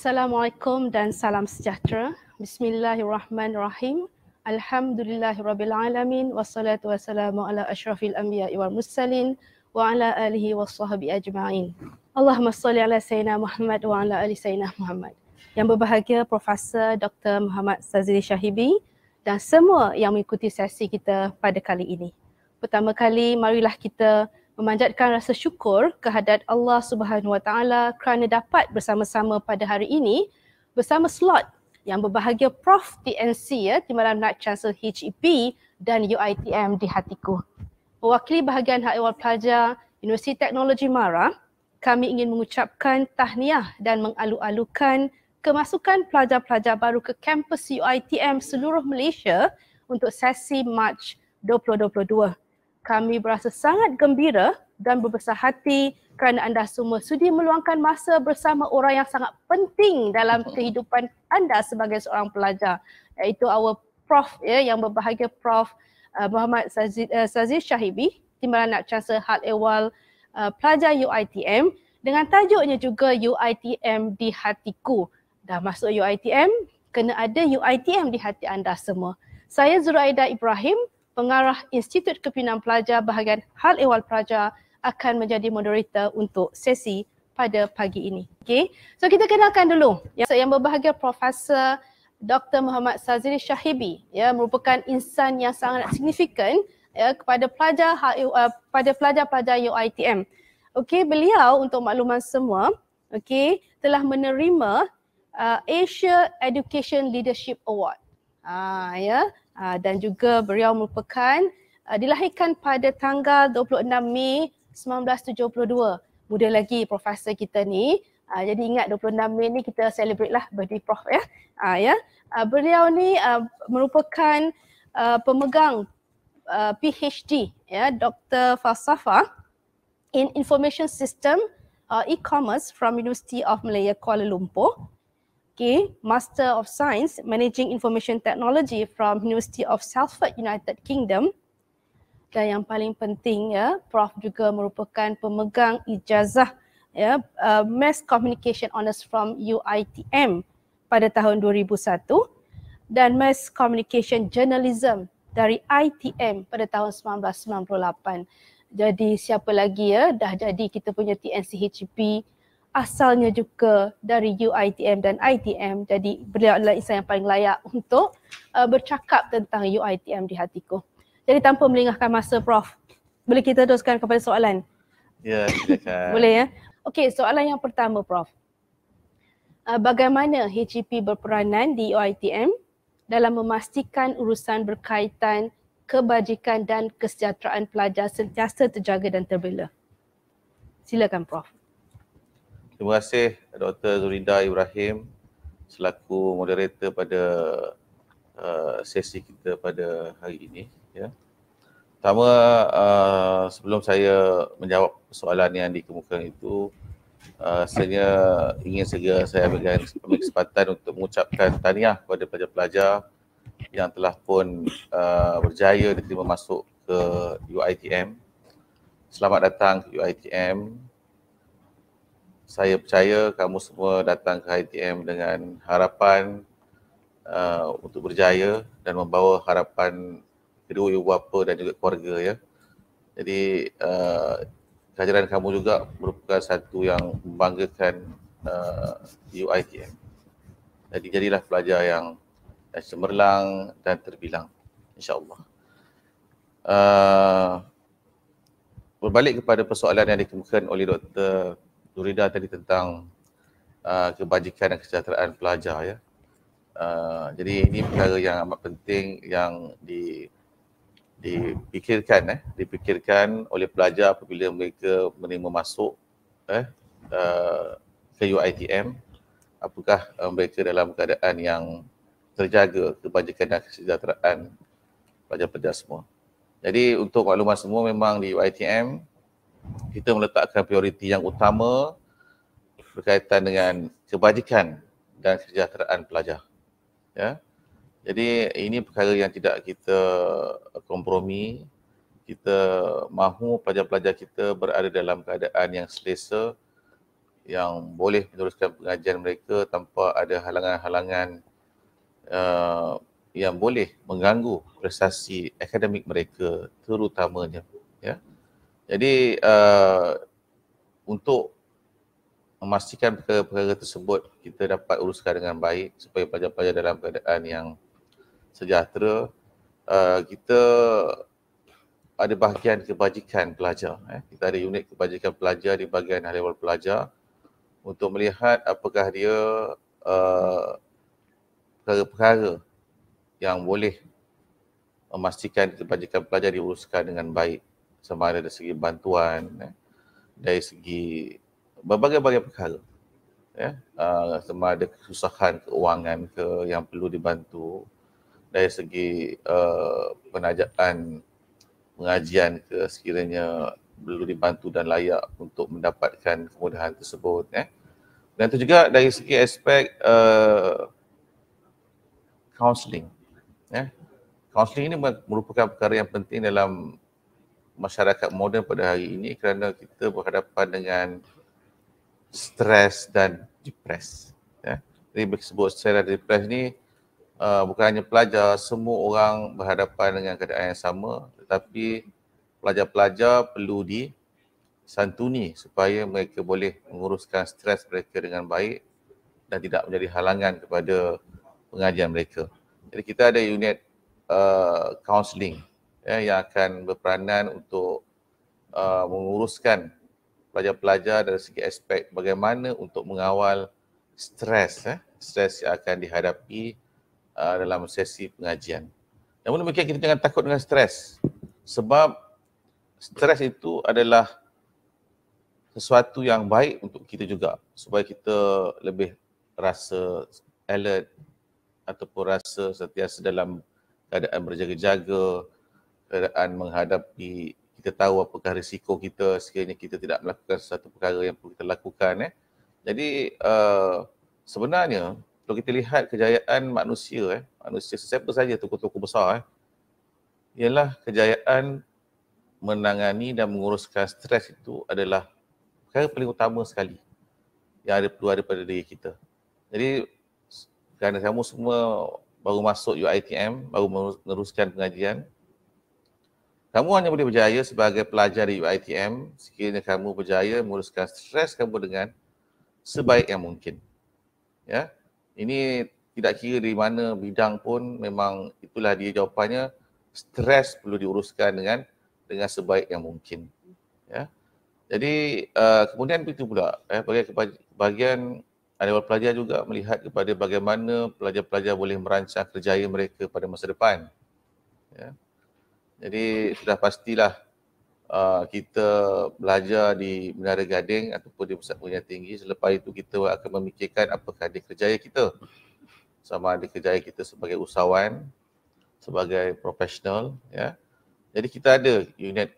Assalamualaikum dan salam sejahtera. Bismillahirrahmanirrahim. Alhamdulillahirrabbilalamin. Wassalatu wassalamu ala asyrafil anbiya'i wal mursalin wa ala alihi wassahabi ajma'in. Allahumma salli ala Sayyidina Muhammad wa ala ali Sayyidina Muhammad. Yang berbahagia Profesor Dr. Muhammad Sazili Shahibi dan semua yang mengikuti sesi kita pada kali ini. Pertama kali, marilah kita memanjatkan rasa syukur kehadrat Allah Subhanahu Wa Taala kerana dapat bersama-sama pada hari ini bersama slot yang berbahagia Prof TNC Timbalan Nak Chancellor HEP dan UiTM di hatiku. Mewakili bahagian hak ehwal pelajar Universiti Teknologi MARA, kami ingin mengucapkan tahniah dan mengalu-alukan kemasukan pelajar-pelajar baru ke kampus UiTM seluruh Malaysia untuk sesi Mac 2022. Kami berasa sangat gembira dan berbesar hati kerana anda semua sudi meluangkan masa bersama orang yang sangat penting dalam kehidupan anda sebagai seorang pelajar, iaitu our Prof yang berbahagia Prof Muhammad Sazili Shahibi, Timbalan Nak Chancellor Hal Ehwal Pelajar UiTM, dengan tajuknya juga UiTM di hatiku. Dah masuk UiTM, kena ada UiTM di hati anda semua. Saya Zuraida Ibrahim, Pengarah Institut Kepimpinan Pelajar bahagian Hal Ehwal Pelajar, akan menjadi moderator untuk sesi pada pagi ini. Okay. So kita kenalkan dulu yang berbahagia Profesor Dr. Muhammad Sazili Shahibi, merupakan insan yang sangat signifikan kepada pelajar pada pelajar-pelajar UiTM. Okey, beliau untuk makluman semua, telah menerima Asia Education Leadership Award. Dan juga beliau merupakan dilahirkan pada tanggal 26 Mei 1972. Muda lagi profesor kita ni. Jadi ingat 26 Mei ni kita celebrate lah birthday Prof Beliau ni merupakan pemegang PhD Dr. Falsafah in Information System E-commerce from University of Malaya Kuala Lumpur. Master of Science Managing Information Technology from University of Salford, United Kingdom. Dan yang paling penting Prof juga merupakan pemegang ijazah Mass Communication Honours from UiTM pada tahun 2001 dan Mass Communication Journalism dari ITM pada tahun 1998. Jadi siapa lagi dah jadi kita punya TNCHP, asalnya juga dari UiTM dan ITM. Jadi beliau adalah insan yang paling layak untuk bercakap tentang UiTM di hatiku. Jadi tanpa melengahkan masa Prof, boleh kita teruskan kepada soalan? Ya, silakan. Boleh ya? Okey, soalan yang pertama Prof. Bagaimana HEP berperanan di UiTM dalam memastikan urusan berkaitan kebajikan dan kesejahteraan pelajar sentiasa terjaga dan terbela? Silakan Prof. Terima kasih Dr. Zuraida Ibrahim selaku moderator pada sesi kita pada hari ini. Pertama, sebelum saya menjawab soalan yang dikemukakan itu, saya ingin segera saya ambil kesempatan untuk mengucapkan tahniah kepada pelajar-pelajar yang telah pun berjaya diterima masuk ke UiTM. Selamat datang ke UiTM. Saya percaya kamu semua datang ke UiTM dengan harapan untuk berjaya dan membawa harapan kedua ibu bapa dan juga keluarga Jadi kehadiran kamu juga merupakan satu yang membanggakan UiTM. Jadi jadilah pelajar yang cemerlang dan terbilang, insya-Allah. Berbalik kepada persoalan yang dikemukakan oleh Dr. Zuraida tadi tentang kebajikan dan kesejahteraan pelajar jadi ini perkara yang amat penting yang dipikirkan oleh pelajar apabila mereka menerima masuk ke UiTM, apakah mereka dalam keadaan yang terjaga kebajikan dan kesejahteraan pelajar-pelajar semua. Jadi untuk makluman semua, memang di UiTM kita meletakkan prioriti yang utama berkaitan dengan kebajikan dan kesejahteraan pelajar. Jadi ini perkara yang tidak kita kompromi. Kita mahu pelajar-pelajar kita berada dalam keadaan yang selesa yang boleh meneruskan pengajian mereka tanpa ada halangan-halangan yang boleh mengganggu prestasi akademik mereka terutamanya. Ya. Jadi untuk memastikan perkara-perkara tersebut kita dapat uruskan dengan baik supaya pelajar-pelajar dalam keadaan yang sejahtera, kita ada bahagian kebajikan pelajar. Kita ada unit kebajikan pelajar di bahagian high level pelajar untuk melihat apakah dia perkara-perkara yang boleh memastikan kebajikan pelajar diuruskan dengan baik, sama ada dari segi bantuan, dari segi berbagai-bagai perkara. Sama ada kesusahan keuangan ke yang perlu dibantu, dari segi penajaan pengajian ke sekiranya perlu dibantu dan layak untuk mendapatkan kemudahan tersebut. Dan itu juga dari segi aspek counselling. Counselling ini merupakan perkara yang penting dalam masyarakat moden pada hari ini kerana kita berhadapan dengan stres dan depres. Jadi disebut stres dan depres ni bukan hanya pelajar, semua orang berhadapan dengan keadaan yang sama, tetapi pelajar-pelajar perlu disantuni supaya mereka boleh menguruskan stres mereka dengan baik dan tidak menjadi halangan kepada pengajian mereka. Jadi kita ada unit counselling yang akan berperanan untuk menguruskan pelajar-pelajar dari segi aspek bagaimana untuk mengawal stres yang akan dihadapi dalam sesi pengajian. Namun demikian kita jangan takut dengan stres, sebab stres itu adalah sesuatu yang baik untuk kita juga supaya kita lebih rasa alert ataupun rasa sentiasa dalam keadaan berjaga-jaga, keadaan menghadapi, kita tahu apakah risiko kita sekiranya kita tidak melakukan sesuatu perkara yang perlu kita lakukan. Jadi sebenarnya kalau kita lihat kejayaan manusia, manusia sesiapa saja tokoh-tokoh besar, ialah kejayaan menangani dan menguruskan stres itu adalah perkara paling utama sekali yang perlu ada pada diri kita. Jadi kerana kamu semua baru masuk UiTM, baru meneruskan pengajian, kamu hanya boleh berjaya sebagai pelajar di UiTM sekiranya kamu berjaya menguruskan stres kamu dengan sebaik yang mungkin. Ini tidak kira di mana bidang pun, memang itulah dia jawapannya, stres perlu diuruskan dengan sebaik yang mungkin. Jadi kemudian begitu pula bagi bahagian level pelajar juga melihat kepada bagaimana pelajar-pelajar boleh merancang kerjaya mereka pada masa depan. Jadi sudah pastilah kita belajar di Menara Gading ataupun di Pusat Pengajian Tinggi, selepas itu kita akan memikirkan apakah dia kerjaya kita. Sama ada kerjaya kita sebagai usahawan, sebagai profesional. Jadi kita ada unit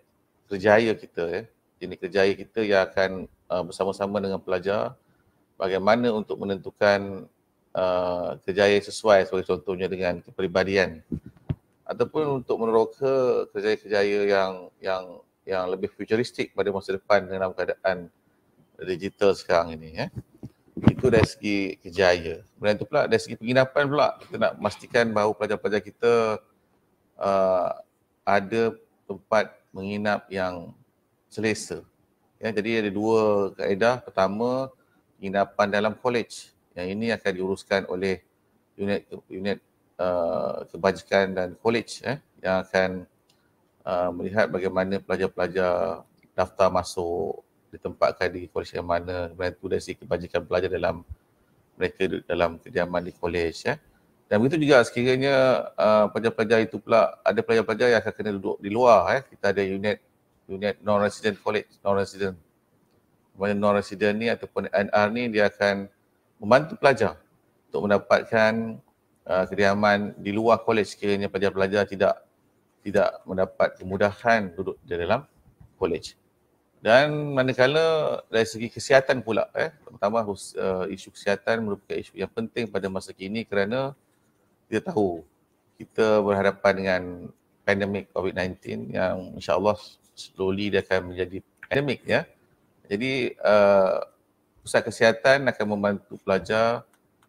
kerjaya kita, unit kerjaya kita yang akan bersama-sama dengan pelajar bagaimana untuk menentukan kerjaya sesuai, sebagai contohnya dengan kepribadian, ataupun untuk meneroka kerjaya-kerjaya yang lebih futuristik pada masa depan dalam keadaan digital sekarang ini. Itu dari segi kerjaya. Kemudian itu pula dari segi penginapan pula, kita nak memastikan bahawa pelajar-pelajar kita ada tempat menginap yang selesa. Jadi ada dua kaedah. Pertama, penginapan dalam college. Yang ini akan diuruskan oleh unit kebajikan dan college yang akan melihat bagaimana pelajar-pelajar daftar masuk, ditempatkan di college yang mana, kemudian itu dari segi kebajikan pelajar dalam mereka dalam kediaman di college. Dan begitu juga sekiranya pelajar-pelajar itu pula, ada pelajar-pelajar yang akan kena duduk di luar. Kita ada unit non-resident college, non-resident. Non-resident ni ataupun NR ni dia akan membantu pelajar untuk mendapatkan kediaman di luar college sekiranya pelajar-pelajar tidak mendapat kemudahan duduk di dalam college. Dan manakala dari segi kesihatan pula, pertama isu kesihatan merupakan isu yang penting pada masa kini kerana kita tahu kita berhadapan dengan pandemik COVID-19 yang insya-Allah slowly dia akan menjadi pandemik. Jadi pusat kesihatan akan membantu pelajar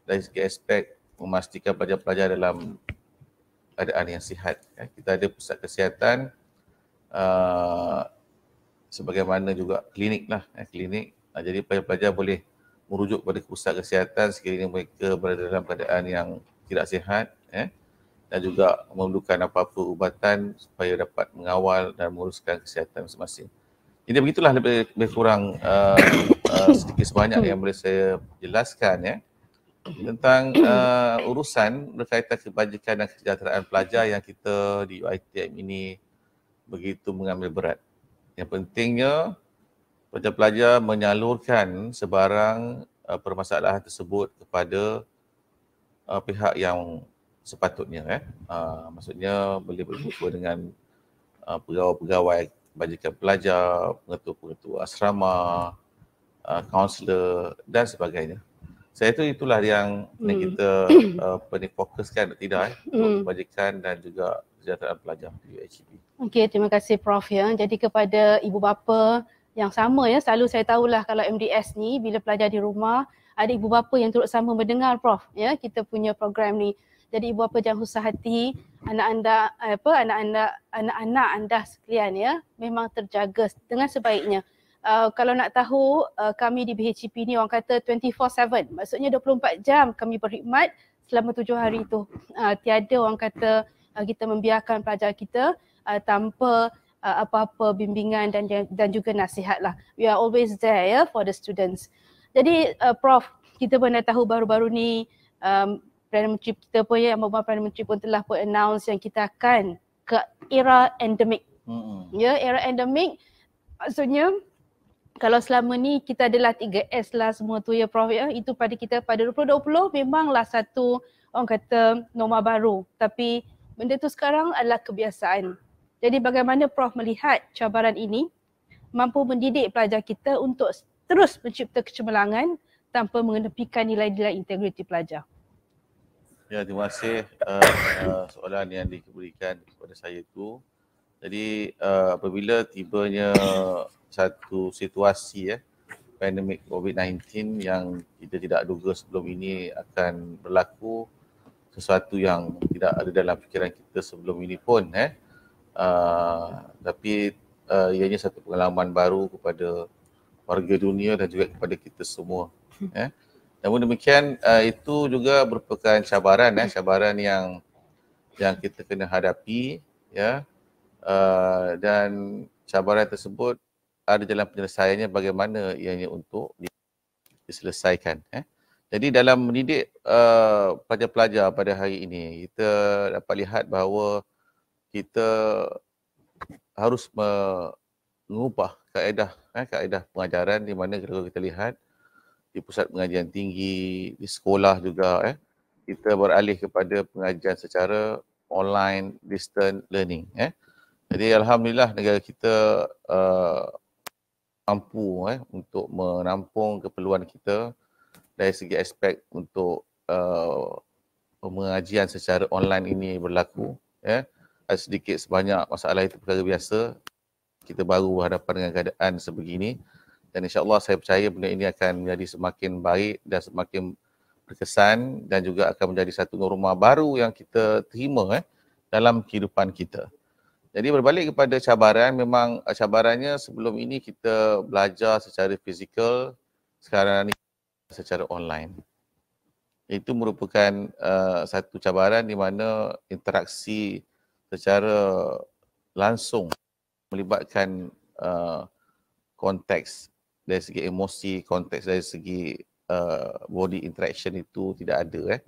dari segi aspek memastikan pelajar-pelajar dalam keadaan yang sihat. Kita ada pusat kesihatan sebagaimana juga klinik lah, klinik. Jadi pelajar-pelajar boleh merujuk pada pusat kesihatan sekiranya mereka berada dalam keadaan yang tidak sihat, dan juga memerlukan apa-apa ubatan supaya dapat mengawal dan menguruskan kesihatan masing-masing. Jadi begitulah lebih kurang sedikit sebanyak yang boleh saya jelaskan tentang urusan berkaitan kebajikan dan kesejahteraan pelajar yang kita di UiTM ini begitu mengambil berat. Yang pentingnya pelajar-pelajar menyalurkan sebarang permasalahan tersebut kepada pihak yang sepatutnya. Maksudnya boleh berjumpa dengan pegawai-pegawai kebajikan pelajar, pengetua-pengetua asrama, kaunselor dan sebagainya. Saya itulah yang kita fokuskan atau tidak untuk kebajikan dan juga kesejahteraan pelajar di UHB. Okey, terima kasih Prof ya. Jadi kepada ibu bapa yang sama selalu saya tahulah kalau MDS ni bila pelajar di rumah ada ibu bapa yang turut sama mendengar Prof kita punya program ni. Jadi ibu bapa jangan susah hati, anak-anak anda sekalian memang terjaga dengan sebaiknya. Kalau nak tahu kami di BHCP ni orang kata 24/7, maksudnya 24 jam kami berkhidmat selama 7 hari itu. Tiada orang kata kita membiarkan pelajar kita tanpa apa-apa bimbingan dan juga nasihat lah. We are always there for the students. Jadi Prof, kita pun dah tahu baru-baru ni Perdana Menteri kita pun Yang Berhormat Perdana Menteri pun telah pun announce yang kita akan ke era endemik. Era endemik maksudnya kalau selama ni kita adalah 3S lah semua tu Prof itu pada kita pada 2020 memanglah satu orang kata norma baru, tapi benda tu sekarang adalah kebiasaan. Jadi bagaimana Prof melihat cabaran ini mampu mendidik pelajar kita untuk terus mencipta kecemerlangan tanpa mengenepikan nilai-nilai integriti pelajar? Ya, terima kasih soalan yang diberikan kepada saya itu. Jadi apabila tibanya satu situasi pandemik COVID-19 yang kita tidak duga sebelum ini akan berlaku, sesuatu yang tidak ada dalam fikiran kita sebelum ini pun tapi ianya satu pengalaman baru kepada warga dunia dan juga kepada kita semua. Namun demikian itu juga merupakan cabaran cabaran yang kita kena hadapi dan cabaran tersebut ada jalan penyelesaiannya bagaimana ianya untuk diselesaikan. Jadi dalam mendidik pelajar-pelajar pada hari ini, kita dapat lihat bahawa kita harus mengubah kaedah pengajaran di mana kalau kita lihat di pusat pengajian tinggi, di sekolah juga kita beralih kepada pengajian secara online, distance learning. Jadi alhamdulillah negara kita mampu untuk menampung keperluan kita dari segi aspek untuk pengajian secara online ini berlaku. Ada sedikit sebanyak masalah itu perkara biasa. Kita baru berhadapan dengan keadaan sebegini. Dan insyaAllah saya percaya benda ini akan menjadi semakin baik dan semakin berkesan dan juga akan menjadi satu norma baru yang kita terima dalam kehidupan kita. Jadi berbalik kepada cabaran, memang cabarannya sebelum ini kita belajar secara fizikal, sekarang ni secara online. Itu merupakan satu cabaran di mana interaksi secara langsung melibatkan konteks dari segi emosi, konteks dari segi body interaction itu tidak ada.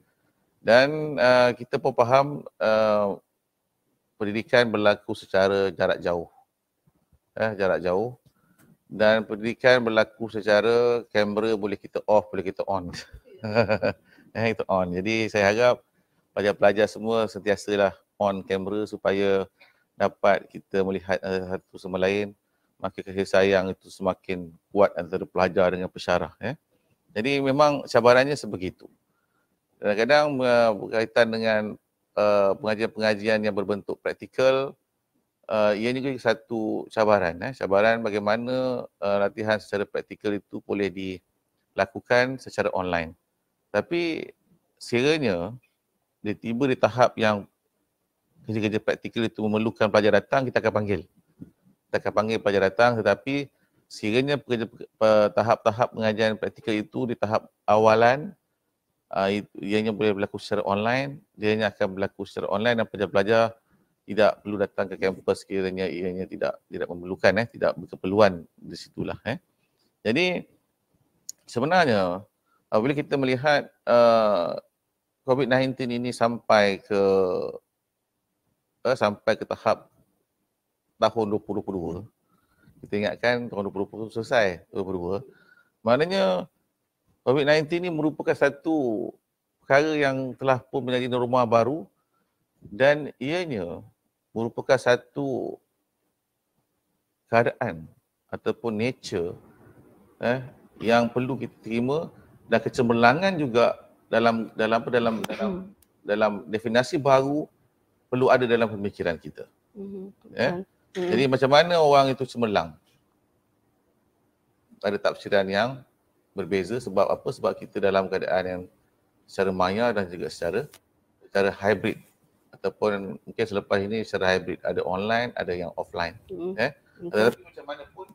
Dan kita pun faham pendidikan berlaku secara jarak jauh. Jarak jauh. Dan pendidikan berlaku secara kamera boleh kita off, boleh kita on. Itu on. Jadi saya harap pelajar-pelajar semua sentiasalah on kamera supaya dapat kita melihat satu sama lain. Maka kasih sayang itu semakin kuat antara pelajar dengan pensyarah. Jadi memang cabarannya sebegitu. Kadang-kadang berkaitan dengan pengajian-pengajian yang berbentuk praktikal, ia juga satu cabaran. Cabaran bagaimana latihan secara praktikal itu boleh lakukan secara online. Tapi sekiranya dia tiba di tahap yang kerja-kerja praktikal itu memerlukan pelajar datang, kita akan panggil. Kita akan panggil pelajar datang, tetapi sekiranya tahap-tahap pengajian praktikal itu di tahap awalan, ianya boleh berlaku secara online, ianya akan berlaku secara online dan pelajar-pelajar tidak perlu datang ke kampus sekiranya ianya tidak memerlukan, tidak berkeperluan di situlah. Jadi sebenarnya bila kita melihat COVID-19 ini sampai ke tahap tahun 2022, kita ingatkan tahun 2020 selesai 2022, maknanya COVID-19 ini merupakan satu perkara yang telah pun menjadi norma baru dan ianya merupakan satu keadaan ataupun nature yang perlu kita terima, dan kecemerlangan juga dalam definisi baru perlu ada dalam pemikiran kita. Jadi macam mana orang itu cemerlang? Ada tafsiran yang berbeza. Sebab apa? Sebab kita dalam keadaan yang secara maya dan juga secara hybrid, ataupun mungkin selepas ini secara hybrid, ada online, ada yang offline. Tetapi macam mana pun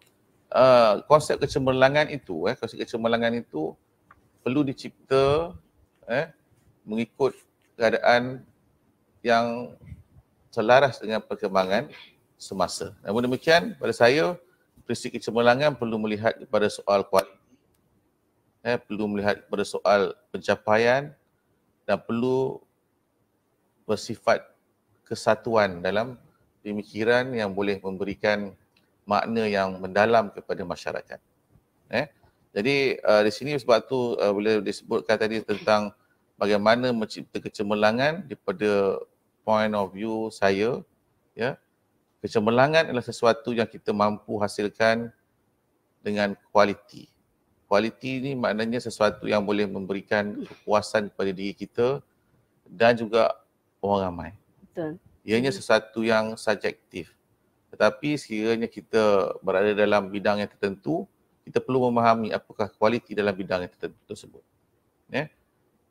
konsep kecemerlangan itu perlu dicipta mengikut keadaan yang selaras dengan perkembangan semasa. Namun demikian, pada saya, prinsip kecemerlangan perlu melihat kepada soal kualiti, perlu melihat kepada soal pencapaian, dan perlu bersifat kesatuan dalam pemikiran yang boleh memberikan makna yang mendalam kepada masyarakat. Jadi di sini sebab tu boleh disebutkan tadi tentang bagaimana mencipta kecemerlangan daripada point of view saya, kecemerlangan adalah sesuatu yang kita mampu hasilkan dengan kualiti. Kualiti ni maknanya sesuatu yang boleh memberikan kepuasan kepada diri kita dan juga orang ramai. Betul. Ianya sesuatu yang subjektif. Tetapi sekiranya kita berada dalam bidang yang tertentu, kita perlu memahami apakah kualiti dalam bidang yang tertentu tersebut.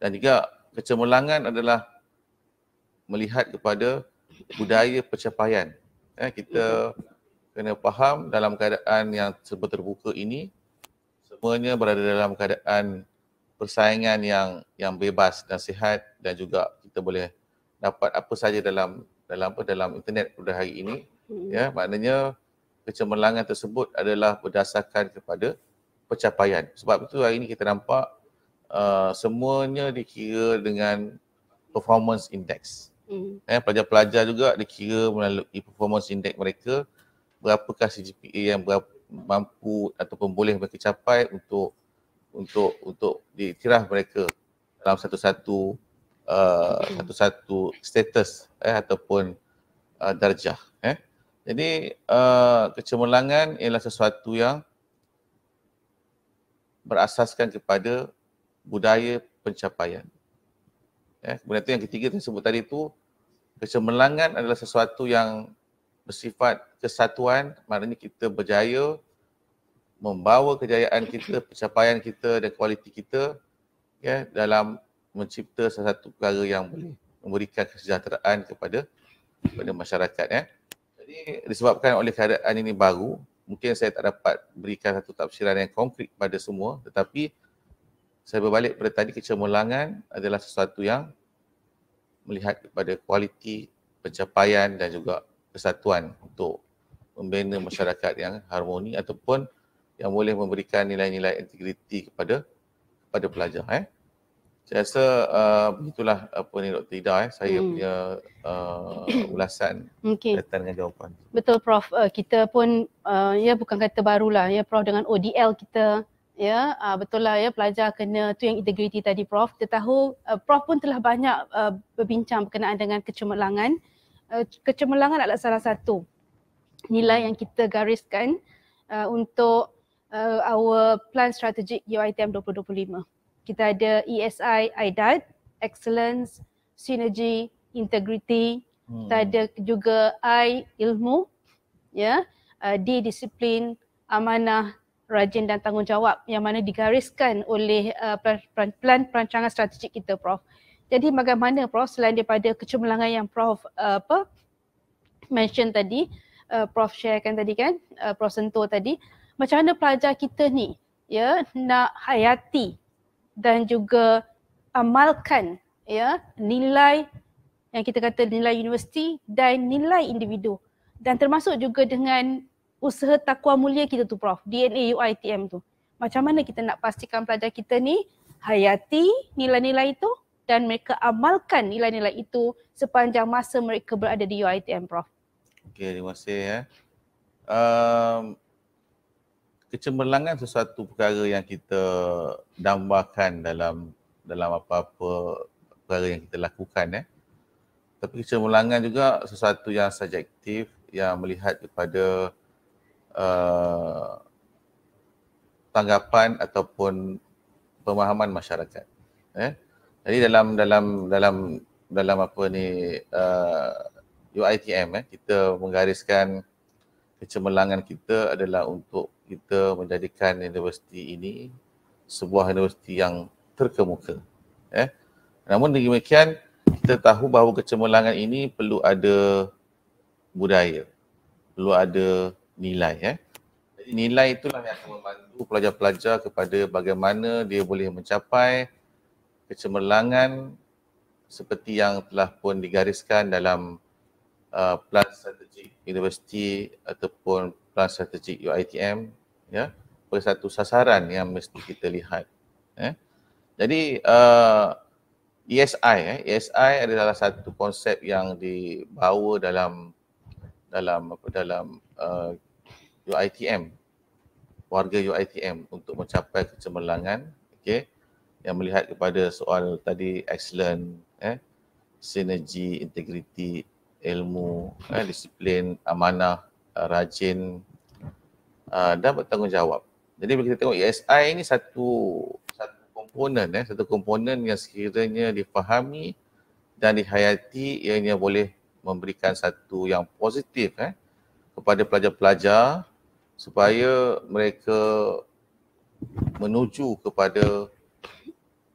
Dan juga kecemerlangan adalah melihat kepada budaya pencapaian. Kita kena faham dalam keadaan yang serba terbuka ini, semuanya berada dalam keadaan persaingan yang bebas dan sihat, dan juga kita boleh dapat apa saja dalam internet pada hari ini. Maknanya kecemerlangan tersebut adalah berdasarkan kepada pencapaian. Sebab itu hari ini kita nampak semuanya dikira dengan performance index. Pelajar-pelajar juga dikira melalui performance index mereka, berapakah CGPA yang mampu ataupun boleh mereka capai untuk diiktiraf mereka dalam satu-satu status ataupun darjah. Jadi kecemerlangan ialah sesuatu yang berasaskan kepada budaya pencapaian. Kemudian yang ketiga yang sebut tadi itu, kecemerlangan adalah sesuatu yang bersifat kesatuan, maknanya kita berjaya membawa kejayaan kita, pencapaian kita dan kualiti kita dalam mencipta sesuatu perkara yang boleh memberikan kesejahteraan kepada masyarakat. Jadi disebabkan oleh keadaan ini baru, mungkin saya tak dapat berikan satu tafsiran yang konkret pada semua, tetapi saya berbalik pada tadi, kecemerlangan adalah sesuatu yang melihat kepada kualiti pencapaian dan juga kesatuan untuk membina masyarakat yang harmoni ataupun yang boleh memberikan nilai-nilai integriti kepada pelajar. Saya rasa begitulah apa ni Dr. Ida, saya punya ulasan kaitan dengan jawapan. Betul Prof, kita pun bukan kata barulah Prof, dengan ODL kita betul lah pelajar kena tu yang integriti tadi Prof. Kita tahu Prof pun telah banyak berbincang berkenaan dengan kecemerlangan. Kecemerlangan adalah salah satu nilai yang kita gariskan untuk our plan strategic UiTM 2025. Kita ada ESI, IDAT, Excellence, Synergy, Integrity. Kita ada juga I, Ilmu, D, Disiplin, Amanah, rajin dan tanggungjawab yang mana digariskan oleh plan perancangan strategik kita, Prof. Jadi bagaimana, Prof, selain daripada kecemerlangan yang Prof mention tadi, Prof sharekan tadi kan, Prof sentuh tadi, macam mana pelajar kita ni ya nak hayati dan juga amalkan ya nilai yang kita kata nilai universiti dan nilai individu, dan termasuk juga dengan usaha takwa mulia kita tu, Prof, DNA UiTM tu. Macam mana kita nak pastikan pelajar kita ni hayati nilai-nilai itu dan mereka amalkan nilai-nilai itu sepanjang masa mereka berada di UiTM, Prof. Okey, terima kasih ya. Kecemerlangan sesuatu perkara yang kita dambakan dalam apa-apa perkara yang kita lakukan ya. Tapi kecemerlangan juga sesuatu yang subjektif yang melihat kepada tanggapan ataupun pemahaman masyarakat. Jadi dalam apa ni UiTM kita menggariskan kecemerlangan kita adalah untuk kita menjadikan universiti ini sebuah universiti yang terkemuka. Namun demikian kita tahu bahawa kecemerlangan ini perlu ada budaya, perlu ada nilai. Jadi nilai itulah yang akan membantu pelajar-pelajar kepada bagaimana dia boleh mencapai kecemerlangan seperti yang telah pun digariskan dalam plan strategik universiti ataupun plan strategik UiTM ya, pada satu sasaran yang mesti kita lihat. Jadi ESI adalah satu konsep yang dibawa dalam UiTM, warga UiTM untuk mencapai kecemerlangan, okey, yang melihat kepada soal tadi excellent, sinergi, integriti, ilmu, disiplin, amanah, rajin dan bertanggungjawab. Jadi bila kita tengok ESI ini satu komponen yang sekiranya difahami dan dihayati, ianya boleh memberikan satu yang positif kepada pelajar-pelajar supaya mereka menuju kepada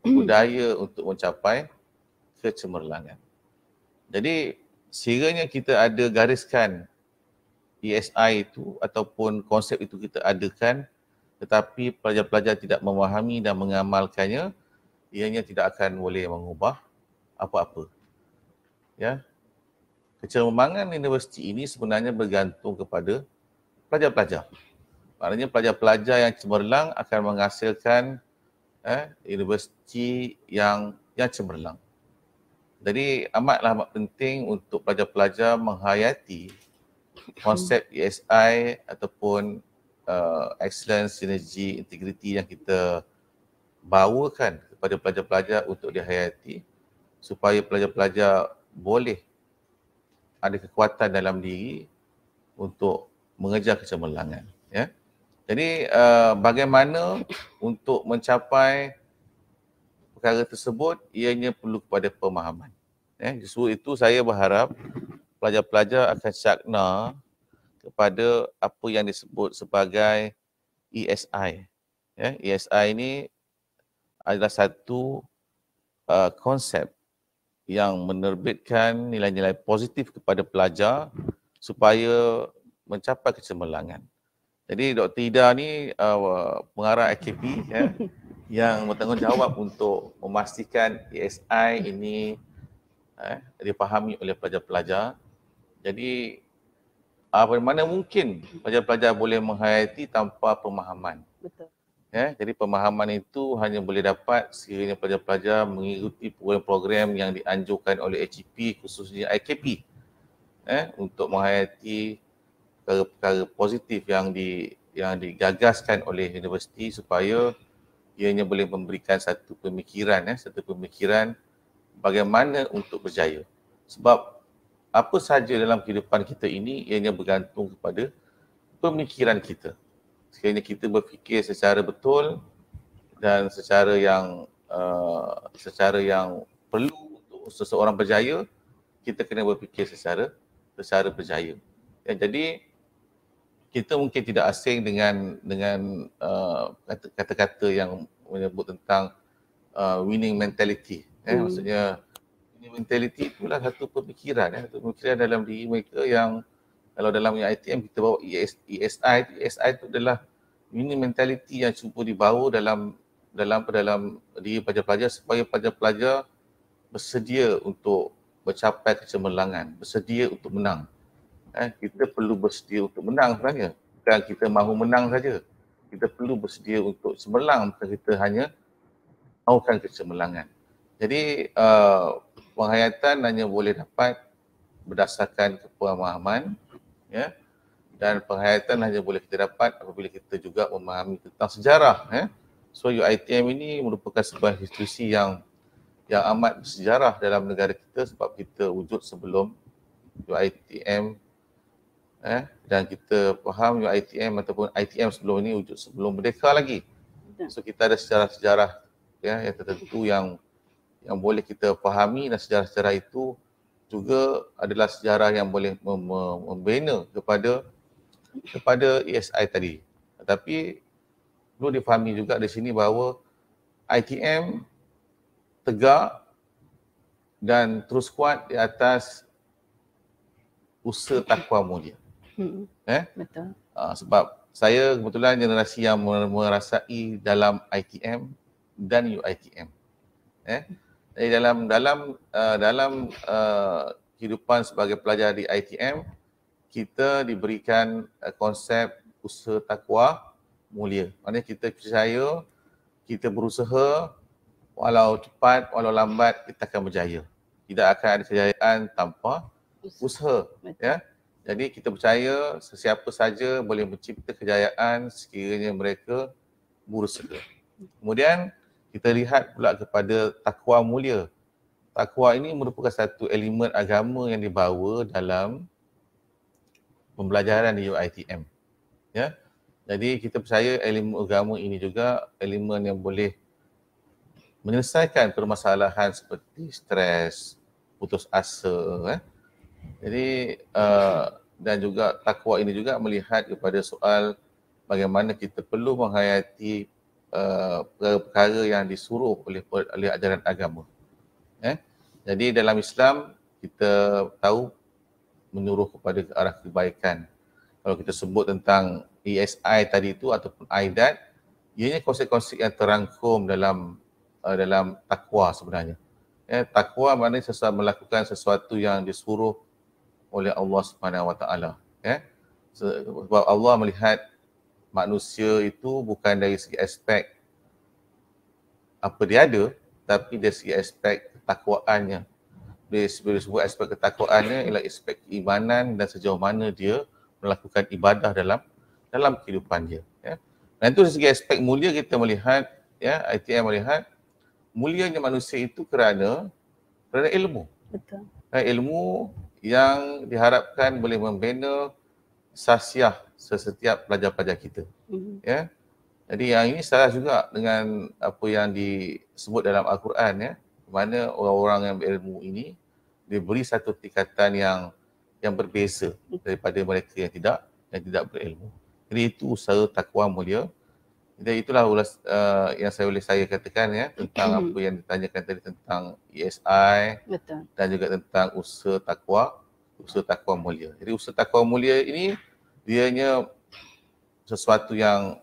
budaya untuk mencapai kecemerlangan. Jadi sekiranya kita ada gariskan ESI itu ataupun konsep itu kita adakan, tetapi pelajar-pelajar tidak memahami dan mengamalkannya, ianya tidak akan boleh mengubah apa-apa. Ya. Kecemerlangan universiti ini sebenarnya bergantung kepada pelajar-pelajar. Maknanya pelajar-pelajar yang cemerlang akan menghasilkan universiti yang cemerlang. Jadi amat penting untuk pelajar-pelajar menghayati konsep ESI ataupun excellence, sinergi, integriti yang kita bawakan kepada pelajar-pelajar untuk dihayati supaya pelajar-pelajar boleh ada kekuatan dalam diri untuk mengejar kecemerlangan. Ya. Jadi bagaimana untuk mencapai perkara tersebut, ianya perlu kepada pemahaman. Justru itu saya berharap pelajar-pelajar akan syakna kepada apa yang disebut sebagai ESI. ESI ini adalah satu konsep yang menerbitkan nilai-nilai positif kepada pelajar supaya mencapai kecemerlangan. Jadi Dr. Ida ni pengarah AKP yang bertanggungjawab untuk memastikan ESI ini dipahami oleh pelajar-pelajar. Jadi bagaimana mungkin pelajar-pelajar boleh menghayati tanpa pemahaman. Betul. Jadi pemahaman itu hanya boleh dapat sekiranya pelajar-pelajar mengikuti program-program yang dianjurkan oleh HEP, khususnya IKP, untuk menghayati perkara-perkara positif yang digagaskan oleh universiti supaya ianya boleh memberikan satu pemikiran bagaimana untuk berjaya. Sebab apa sahaja dalam kehidupan kita ini ianya bergantung kepada pemikiran kita. Sekiranya kita berfikir secara betul dan secara yang perlu untuk seseorang berjaya, kita kena berfikir secara berjaya. Jadi kita mungkin tidak asing dengan kata-kata yang menyebut tentang winning mentality. Maksudnya winning mentality itulah satu pemikiran, satu pemikiran dalam diri mereka yang kalau dalam ITM kita bawa ESI itu adalah winning mentality yang cuba dibawa dalam diri pelajar-pelajar supaya pelajar-pelajar bersedia untuk mencapai kecemerlangan, bersedia untuk menang. Kita perlu bersedia untuk menang sebenarnya. Bukan kita mahu menang saja. Kita perlu bersedia untuk cemerlang, bukan kita hanya mahukan kecemerlangan. Jadi penghayatan hanya boleh dapat berdasarkan kepemahaman, ya, dan penghayatan hanya boleh kita dapat apabila kita juga memahami tentang sejarah. So UiTM ini merupakan sebuah institusi yang amat bersejarah dalam negara kita sebab kita wujud sebelum UiTM, dan kita faham UiTM ataupun ITM sebelum ini wujud sebelum merdeka lagi. So kita ada sejarah-sejarah yang tertentu yang boleh kita fahami, dan sejarah-sejarah itu juga adalah sejarah yang boleh membina kepada ESI tadi. Tetapi perlu difahami juga di sini bahawa ITM tegak dan terus kuat di atas usaha takwa mulia. Betul. Sebab saya kebetulan generasi yang merasai dalam ITM dan UiTM. Jadi dalam kehidupan sebagai pelajar di ITM, kita diberikan konsep usaha takwa mulia. Maksudnya kita percaya, kita berusaha, walau cepat, walau lambat, kita akan berjaya. Tidak akan ada kejayaan tanpa usaha. Ya. Jadi kita percaya sesiapa saja boleh mencipta kejayaan sekiranya mereka berusaha. Kemudian kita lihat pula kepada takwa mulia. Takwa ini merupakan satu elemen agama yang dibawa dalam pembelajaran di UiTM. Ya. Jadi kita percaya elemen agama ini juga elemen yang boleh menyelesaikan permasalahan seperti stres, putus asa. Jadi dan juga takwa ini juga melihat kepada soal bagaimana kita perlu menghayati perkara yang disuruh oleh ajaran agama. Jadi dalam Islam kita tahu menyuruh kepada ke arah kebaikan. Kalau kita sebut tentang ESI tadi itu ataupun aidat, ianya konsep-konsep yang terangkum dalam takwa sebenarnya. Takwa maknanya melakukan sesuatu yang disuruh oleh Allah Subhanahu Wa Taala. Sebab Allah melihat manusia itu bukan dari segi aspek apa dia ada, tapi dari segi aspek ketakwaannya. Dari sebuah aspek ketakwaannya ialah aspek keimanan dan sejauh mana dia melakukan ibadah dalam kehidupan dia. Dan itu dari segi aspek mulia kita melihat, ITM melihat mulianya manusia itu kerana ilmu. Betul. Ilmu yang diharapkan boleh membina sasiah setiap pelajar-pelajar kita. Ya. Jadi yang ini salah juga dengan apa yang disebut dalam Al-Quran, di mana orang-orang yang berilmu ini diberi satu tingkatan yang berbeza daripada mereka yang tidak berilmu. Jadi itu usaha takwa mulia. Jadi itulah yang saya katakan tentang apa yang ditanyakan tadi tentang ESI. Betul. Dan juga tentang usaha takwa mulia. Jadi usaha takwa mulia ini dianya sesuatu yang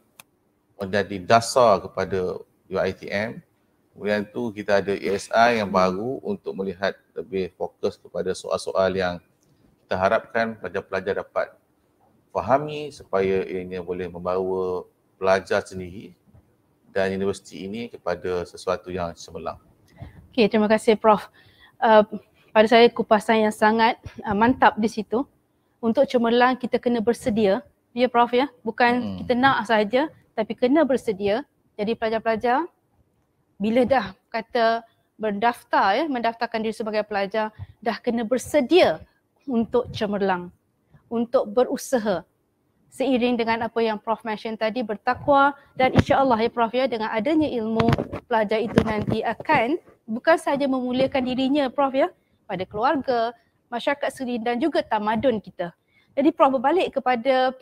menjadi dasar kepada UiTM. Kemudian tu kita ada ESI yang baru untuk melihat lebih fokus kepada soal-soal yang kita harapkan pelajar-pelajar dapat fahami supaya ianya boleh membawa pelajar sendiri dan universiti ini kepada sesuatu yang cemerlang. Okey, terima kasih Prof. Pada saya kupasan yang sangat mantap di situ. Untuk cemerlang kita kena bersedia, ya Prof ya. Bukan kita nak saja tapi kena bersedia. Jadi pelajar-pelajar bila dah kata mendaftarkan diri sebagai pelajar, dah kena bersedia untuk cemerlang, untuk berusaha. Seiring dengan apa yang Prof mention tadi, bertakwa, dan insya-Allah ya Prof ya, dengan adanya ilmu, pelajar itu nanti akan bukan sahaja memuliakan dirinya Prof ya, pada keluarga, masyarakat sekeliling dan juga tamadun kita. Jadi Prof berbalik kepada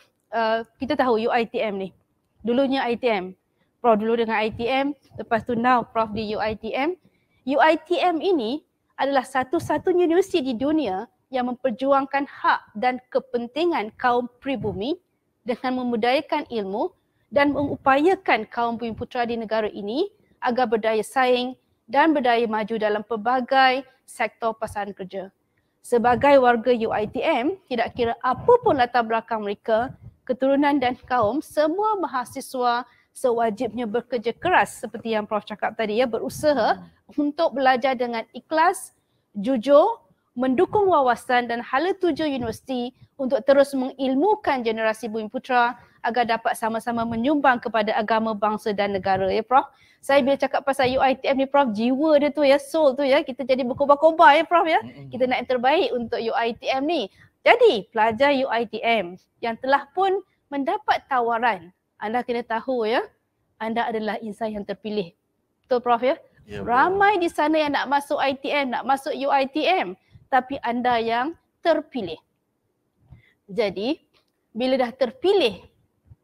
kita tahu UiTM ni. Dulunya ITM. Prof dulu dengan ITM, lepas tu now Prof di UiTM. UiTM ini adalah satu-satunya universiti di dunia yang memperjuangkan hak dan kepentingan kaum pribumi dengan memudayakan ilmu dan mengupayakan kaum bumi putera di negara ini agar berdaya saing dan berdaya maju dalam pelbagai sektor pasaran kerja. Sebagai warga UiTM, tidak kira apa pun latar belakang mereka, keturunan dan kaum, semua mahasiswa sewajibnya bekerja keras seperti yang Prof cakap tadi ya, berusaha untuk belajar dengan ikhlas, jujur, mendukung wawasan dan hala tuju universiti untuk terus mengilmukan generasi bumi putera agar dapat sama-sama menyumbang kepada agama, bangsa dan negara ya Prof. Saya bila cakap pasal UiTM ni Prof, jiwa dia tu ya, soul tu ya, kita jadi berkobar-kobar ya Prof ya. Kita nak yang terbaik untuk UiTM ni. Jadi pelajar UiTM yang telah pun mendapat tawaran, anda kena tahu ya, anda adalah insan yang terpilih. Betul Prof ya? Ya, ramai di sana yang nak masuk ITM, nak masuk UiTM, tapi anda yang terpilih. Jadi bila dah terpilih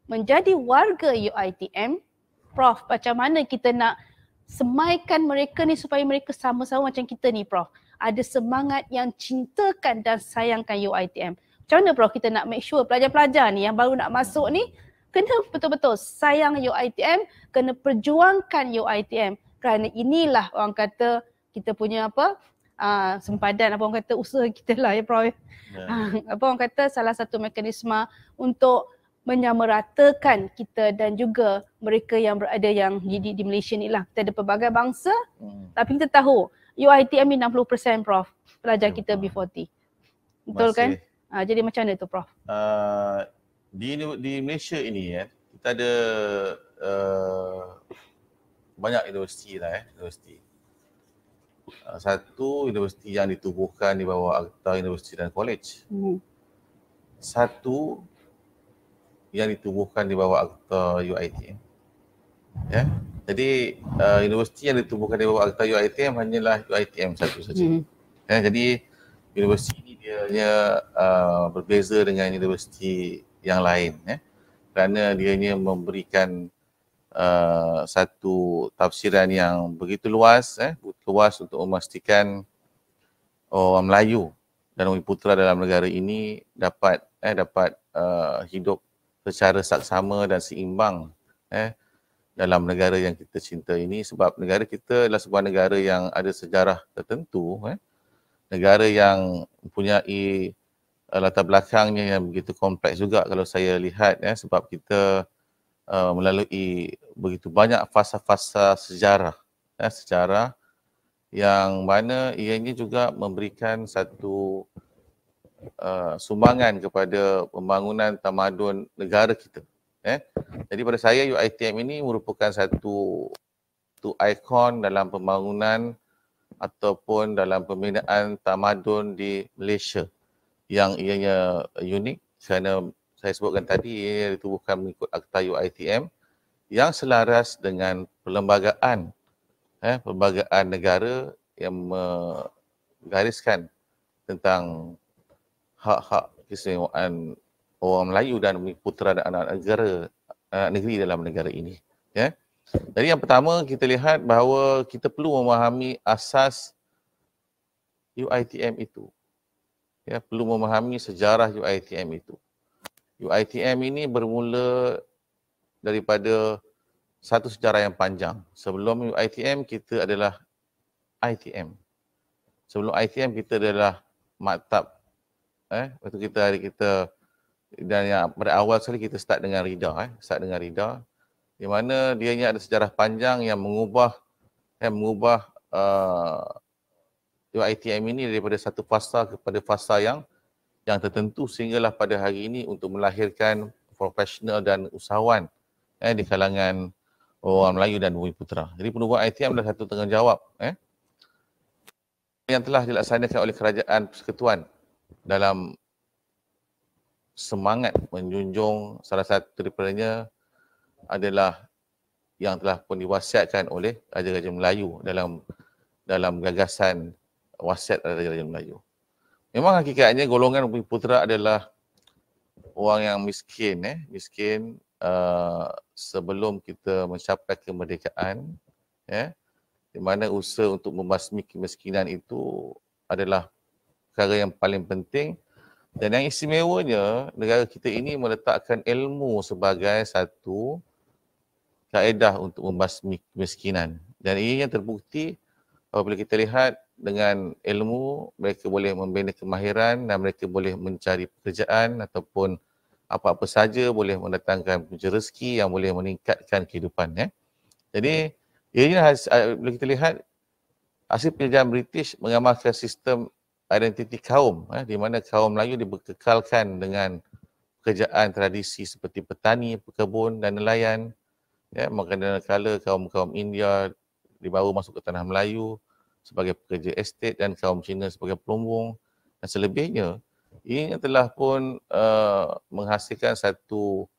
menjadi warga UiTM, Prof, macam mana kita nak semaikan mereka ni supaya mereka sama-sama macam kita ni Prof? Ada semangat yang cintakan dan sayangkan UiTM. Macam mana Prof kita nak make sure pelajar-pelajar ni yang baru nak masuk ni kena betul-betul sayang UiTM, kena perjuangkan UiTM. Kerana inilah orang kata kita punya apa, sempadan, apa orang kata usaha kita lah ya Prof. Apa orang kata salah satu mekanisme untuk menyamaratakan kita dan juga mereka yang berada yang di Malaysia ni lah. Kita ada pelbagai bangsa, tapi kita tahu UiTM ni 60% Prof, pelajar kita B40. Betul kan? Jadi macam mana tu Prof? Di Malaysia ini ya, kita ada banyak universiti lah universiti. Satu universiti yang ditubuhkan di bawah Akta Universiti dan College. Satu yang ditubuhkan di bawah Akta UiTM. Ya. Jadi universiti yang ditubuhkan di bawah Akta UiTM hanyalah UiTM satu saja. Ya, jadi universiti ini dia berbeza dengan universiti yang lain ya. Kerana dianya memberikan satu tafsiran yang begitu luas untuk memastikan orang Melayu dan orang Putera dalam negara ini dapat hidup secara saksama dan seimbang dalam negara yang kita cinta ini, sebab negara kita adalah sebuah negara yang ada sejarah tertentu, negara yang mempunyai latar belakangnya yang begitu kompleks juga kalau saya lihat sebab kita melalui begitu banyak fasa-fasa sejarah sejarah yang mana ianya juga memberikan satu sumbangan kepada pembangunan tamadun negara kita. Jadi pada saya UiTM ini merupakan satu ikon dalam pembangunan ataupun dalam pembinaan tamadun di Malaysia yang ianya unik kerana saya sebutkan tadi ia ditubuhkan mengikut Akta UiTM yang selaras dengan perlembagaan negara yang menggariskan tentang hak-hak keistimewaan orang Melayu dan putera dan anak negeri dalam negara ini. Ya. Jadi yang pertama kita lihat bahawa kita perlu memahami asas UiTM itu. Ya, perlu memahami sejarah UiTM itu. UiTM ini bermula daripada satu sejarah yang panjang. Sebelum UiTM kita adalah ITM. Sebelum ITM kita adalah maktab. Waktu kita dan yang pada awal sekali kita start dengan Rida, di mana dianya ada sejarah panjang yang mengubah UiTM ini daripada satu fasa kepada fasa yang tertentu sehinggalah pada hari ini untuk melahirkan profesional dan usahawan di kalangan orang Melayu dan bumi putera. Jadi penubuhan ITM adalah satu tanggungjawab yang telah dilaksanakan oleh Kerajaan Persekutuan dalam semangat menjunjung salah satu daripadanya adalah yang telah pun diwasiatkan oleh Raja-Raja Melayu dalam gagasan wasiat Raja-Raja Melayu. Memang hakikatnya golongan bumi putera adalah orang yang miskin, sebelum kita mencapai kemerdekaan, di mana usaha untuk membasmi kemiskinan itu adalah perkara yang paling penting. Dan yang istimewanya, negara kita ini meletakkan ilmu sebagai satu kaedah untuk membasmi kemiskinan. Dan ini yang terbukti apabila kita lihat dengan ilmu, mereka boleh membina kemahiran dan mereka boleh mencari pekerjaan ataupun apa-apa saja boleh mendatangkan punca rezeki yang boleh meningkatkan kehidupan. Jadi, ini bila kita lihat hasil penjajahan British mengamalkan sistem identiti kaum, di mana kaum Melayu dibekekalkan dengan pekerjaan tradisi seperti petani, pekebun dan nelayan. Manakala kaum-kaum India dibawa masuk ke tanah Melayu sebagai pekerja estet dan kaum Cina sebagai pelumbung dan selebihnya. Ini telah pun menghasilkan satu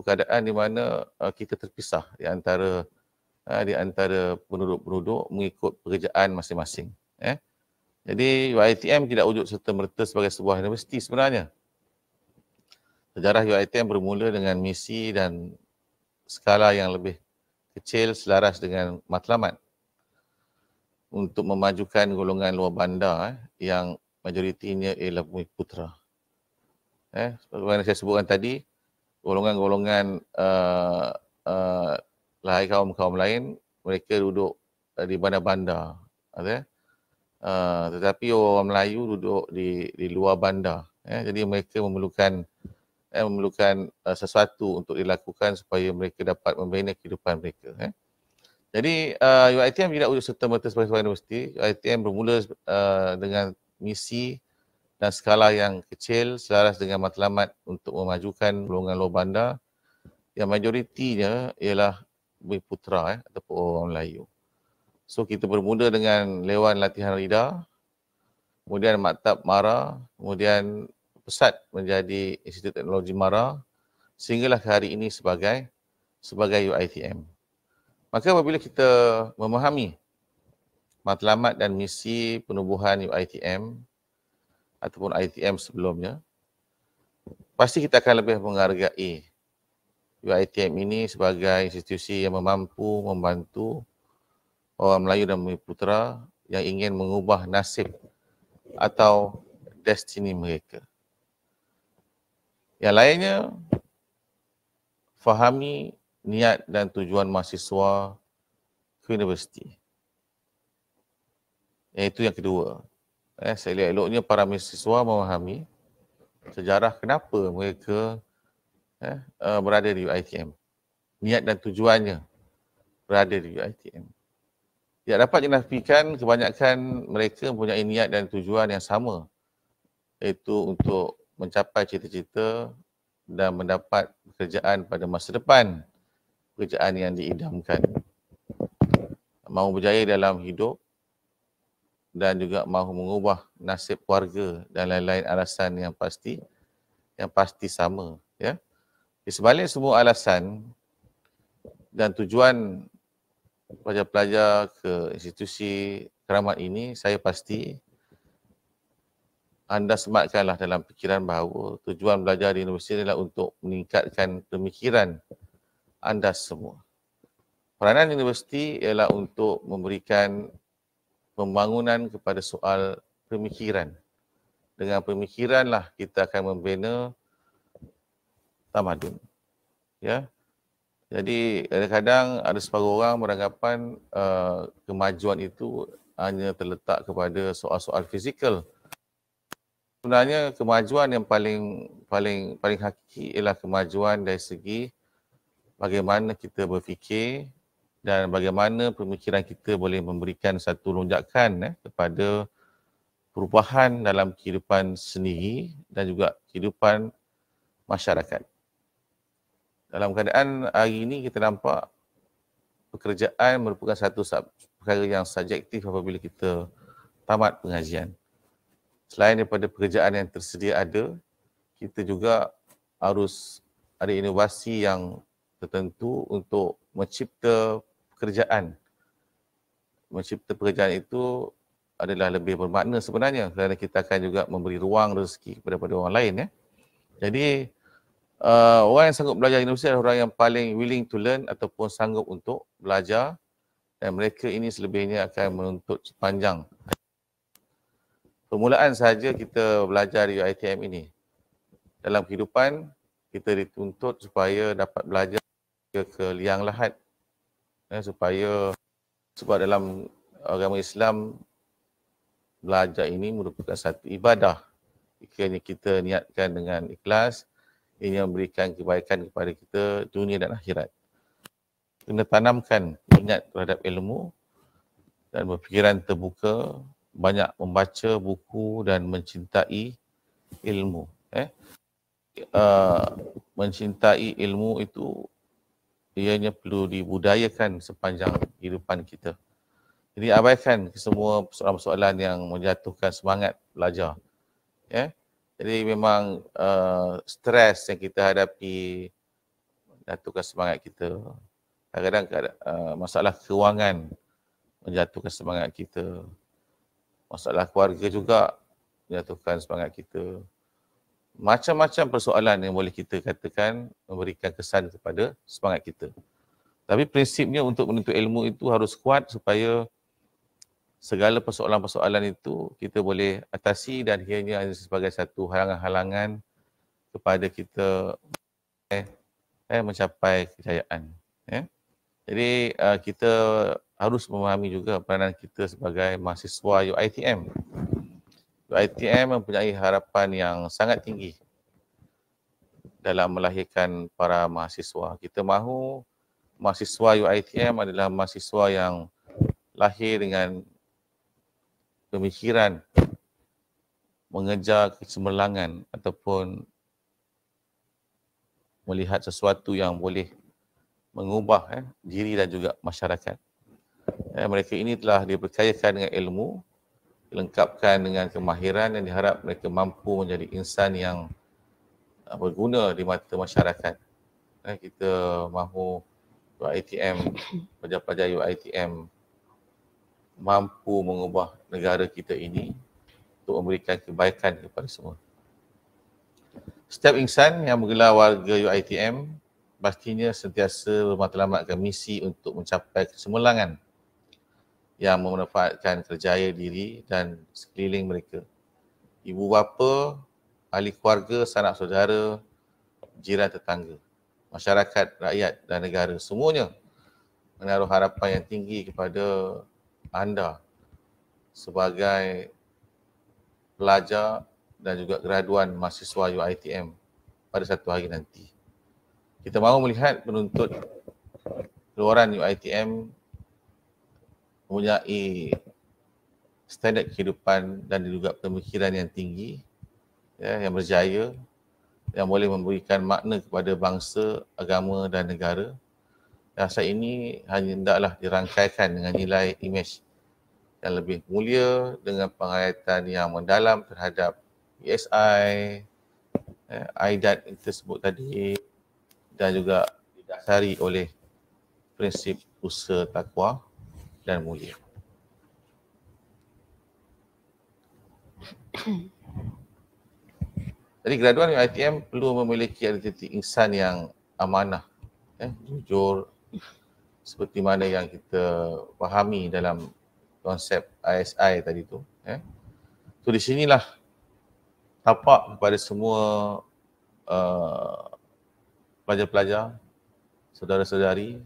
keadaan di mana kita terpisah di antara penduduk-penduduk mengikut pekerjaan masing-masing. Jadi UiTM tidak wujud serta-merta sebagai sebuah universiti sebenarnya. Sejarah UiTM bermula dengan misi dan skala yang lebih kecil selaras dengan matlamat untuk memajukan golongan luar bandar yang majoritinya ialah Bumiputera. Seperti saya sebutkan tadi, golongan-golongan kaum-kaum lain, mereka duduk di bandar-bandar. Tetapi orang Melayu duduk di luar bandar. Jadi mereka memerlukan sesuatu untuk dilakukan supaya mereka dapat membina kehidupan mereka. Jadi UiTM tidak wujud serta-merta sebagai sebuah universiti. UiTM bermula dengan misi dan skala yang kecil selaras dengan matlamat untuk memajukan golongan luar bandar yang majoritinya ialah Bumiputera ataupun orang Melayu. So kita bermula dengan Dewan Latihan Rida, kemudian Maktab Mara, kemudian pesat menjadi Institut Teknologi Mara, sehinggalah ke hari ini sebagai UiTM. Maka apabila kita memahami matlamat dan misi penubuhan UiTM ataupun ITM sebelumnya, pasti kita akan lebih menghargai UiTM ini sebagai institusi yang mampu membantu orang Melayu dan Bumiputera yang ingin mengubah nasib atau destiny mereka. Yang lainnya, fahami niat dan tujuan mahasiswa ke universiti. Iaitu yang kedua. Seelok-eloknya para mahasiswa memahami sejarah kenapa mereka berada di UiTM. Niat dan tujuannya berada di UiTM. Tidak dapat dinafikan kebanyakan mereka mempunyai niat dan tujuan yang sama, iaitu untuk mencapai cita-cita dan mendapat pekerjaan pada masa depan, pekerjaan yang diidamkan. Mahu berjaya dalam hidup dan juga mahu mengubah nasib keluarga dan lain-lain alasan yang pasti sama. Di sebalik semua alasan dan tujuan pelajar-pelajar ke institusi keramat ini, saya pasti anda sematkanlah dalam fikiran bahawa tujuan belajar di universiti adalah untuk meningkatkan pemikiran anda semua. Peranan universiti ialah untuk memberikan pembangunan kepada soal pemikiran. Dengan pemikiranlah kita akan membina tamadun. Jadi kadang-kadang ada separuh orang beranggapan kemajuan itu hanya terletak kepada soal-soal fizikal. Sebenarnya kemajuan yang paling hakiki ialah kemajuan dari segi bagaimana kita berfikir dan bagaimana pemikiran kita boleh memberikan satu lonjakan kepada perubahan dalam kehidupan sendiri dan juga kehidupan masyarakat. Dalam keadaan hari ini kita nampak pekerjaan merupakan satu perkara yang subjektif apabila kita tamat pengajian. Selain daripada pekerjaan yang tersedia ada, kita juga harus ada inovasi yang tertentu untuk mencipta pekerjaan. Mencipta pekerjaan itu adalah lebih bermakna sebenarnya kerana kita akan juga memberi ruang rezeki kepada orang lain. Jadi orang yang sanggup belajar di universiti adalah orang yang paling willing to learn ataupun sanggup untuk belajar, dan mereka ini selebihnya akan menuntut sepanjang permulaan sahaja kita belajar di UiTM ini. Dalam kehidupan, kita dituntut supaya dapat belajar ke liang lahat. Sebab dalam agama Islam, belajar ini merupakan satu ibadah. Jika kita niatkan dengan ikhlas, ini memberikan kebaikan kepada kita dunia dan akhirat. Kena tanamkan minat terhadap ilmu dan berfikiran terbuka, banyak membaca buku dan mencintai ilmu. Mencintai ilmu itu ianya perlu dibudayakan sepanjang kehidupan kita. Jadi abaikan semua persoalan-persoalan yang menjatuhkan semangat belajar. Jadi memang stres yang kita hadapi menjatuhkan semangat kita. Kadang-kadang masalah kewangan menjatuhkan semangat kita. Masalah keluarga juga menjatuhkan semangat kita. Macam-macam persoalan yang boleh kita katakan memberikan kesan kepada semangat kita. Tapi prinsipnya untuk menuntut ilmu itu harus kuat supaya segala persoalan-persoalan itu kita boleh atasi dan ianya sebagai satu halangan-halangan kepada kita mencapai kejayaan. Jadi kita harus memahami juga peranan kita sebagai mahasiswa UiTM. UiTM mempunyai harapan yang sangat tinggi dalam melahirkan para mahasiswa. Kita mahu mahasiswa UiTM adalah mahasiswa yang lahir dengan pemikiran mengejar kecemerlangan ataupun melihat sesuatu yang boleh mengubah diri dan juga masyarakat. Mereka ini telah diberkayakan dengan ilmu, dilengkapkan dengan kemahiran dan diharap mereka mampu menjadi insan yang berguna di mata masyarakat. Kita mahu UiTM, pelajar-pelajar UiTM mampu mengubah negara kita ini untuk memberikan kebaikan kepada semua. Setiap insan yang menggelar warga UiTM pastinya sentiasa bermatlamatkan misi untuk mencapai kecemerlangan yang memanfaatkan kerjaya diri dan sekeliling mereka. Ibu bapa, ahli keluarga, sanak saudara, jiran tetangga, masyarakat, rakyat dan negara, semuanya menaruh harapan yang tinggi kepada anda sebagai pelajar dan juga graduan mahasiswa UiTM pada satu hari nanti. Kita mahu melihat penuntut keluaran UiTM mempunyai standard kehidupan dan juga pemikiran yang tinggi, yang berjaya, yang boleh memberikan makna kepada bangsa, agama dan negara. Rasa ini hanya hendaklah dirangkaikan dengan nilai imej yang lebih mulia dengan penghayatan yang mendalam terhadap ESI, aidat yang tersebut tadi, dan juga didasari oleh prinsip usaha takwa dan mulia. Jadi graduan UiTM perlu memiliki identiti insan yang amanah, jujur, seperti mana yang kita fahami dalam konsep ISI tadi tu. So di sinilah tapak kepada semua pelajar-pelajar, saudara-saudari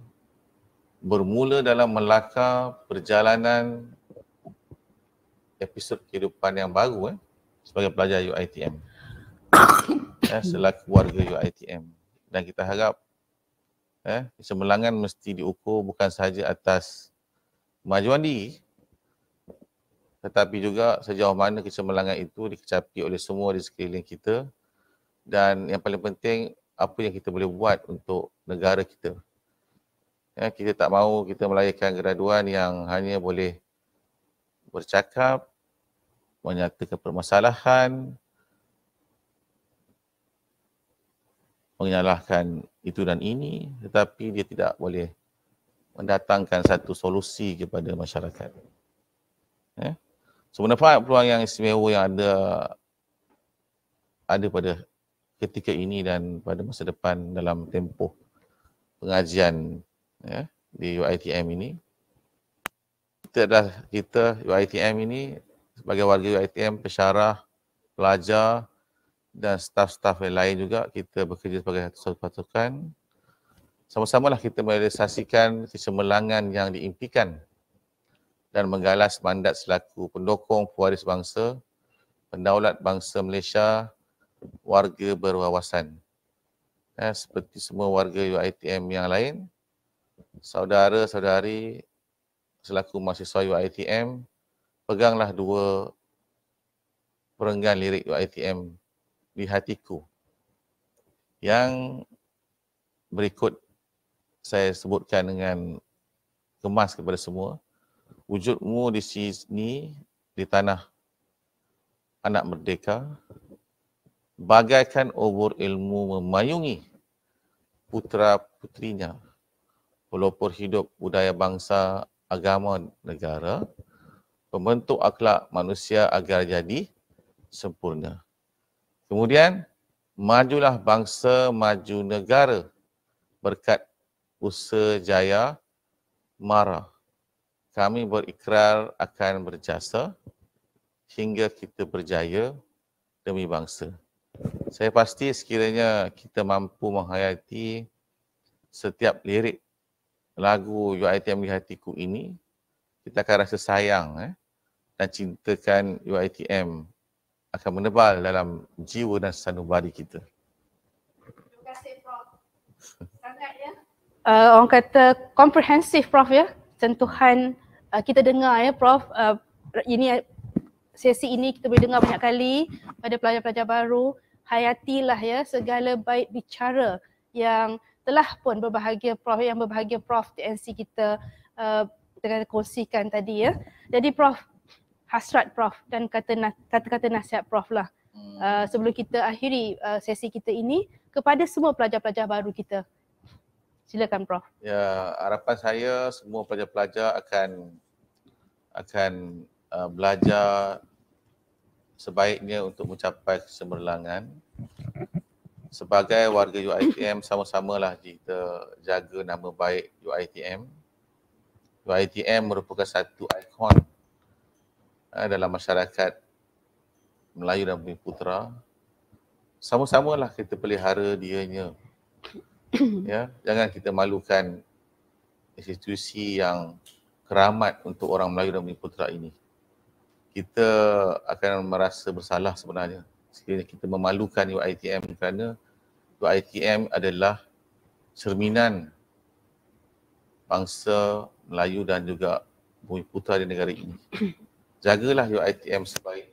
bermula dalam melakar perjalanan episod kehidupan yang baru sebagai pelajar UiTM. Selaku warga UiTM. Dan kita harap kecemerlangan mesti diukur bukan sahaja atas kemajuan diri, tetapi juga sejauh mana kecemerlangan itu dikecapi oleh semua di sekeliling kita, dan yang paling penting apa yang kita boleh buat untuk negara kita. Kita tak mahu kita melahirkan graduan yang hanya boleh bercakap, menyatakan permasalahan, menyalahkan itu dan ini, tetapi dia tidak boleh mendatangkan satu solusi kepada masyarakat. So manfaat peluang yang istimewa yang ada pada ketika ini dan pada masa depan dalam tempoh pengajian ya, di UiTM ini. Kita UiTM ini sebagai warga UiTM, pensyarah, pelajar dan staf-staf yang lain juga, kita bekerja sebagai satu pasukan. Sama-samalah kita merealisasikan kecemerlangan yang diimpikan dan menggalas mandat selaku pendokong pewaris bangsa, pendaulat bangsa Malaysia, warga berwawasan. Seperti semua warga UiTM yang lain, saudara-saudari selaku mahasiswa UiTM, peganglah dua perenggan lirik UiTM di hatiku. Yang berikut saya sebutkan dengan kemas kepada semua. Wujudmu di sini, di tanah anak merdeka, bagaikan obor ilmu memayungi putra-putrinya, pelopor hidup budaya bangsa, agama, negara, pembentuk akhlak manusia agar jadi sempurna. Kemudian, majulah bangsa, maju negara berkat usaha jaya mara. Kami berikrar akan berjasa hingga kita berjaya demi bangsa. Saya pasti sekiranya kita mampu menghayati setiap lirik lagu UiTM di hatiku ini, kita akan rasa sayang dan cintakan UiTM akan menebal dalam jiwa dan sanubari kita. Terima kasih Prof. Sangat ya. Orang kata komprehensif Prof ya. Sentuhan kita dengar ya Prof. Ini sesi ini kita boleh dengar banyak kali pada pelajar-pelajar baru. Hayatilah ya segala baik bicara yang telah pun berbahagia Prof, yang berbahagia Prof TNC kita dengan kongsikan tadi ya. Jadi Prof, hasrat Prof dan kata-kata nasihat Prof lah sebelum kita akhiri sesi kita ini kepada semua pelajar-pelajar baru kita. Silakan Prof. Ya, harapan saya semua pelajar-pelajar akan belajar sebaiknya untuk mencapai kecemerlangan. Sebagai warga UiTM, sama-samalah kita jaga nama baik UiTM. UiTM merupakan satu ikon dalam masyarakat Melayu dan Bumiputera. Sama-samalah kita pelihara dianya. Ya, jangan kita malukan institusi yang keramat untuk orang Melayu dan Bumiputera ini. Kita akan merasa bersalah sebenarnya sekiranya kita memalukan UiTM kerana UiTM adalah cerminan bangsa Melayu dan juga Bumiputera di negara ini. Jagalah UiTM sebaik.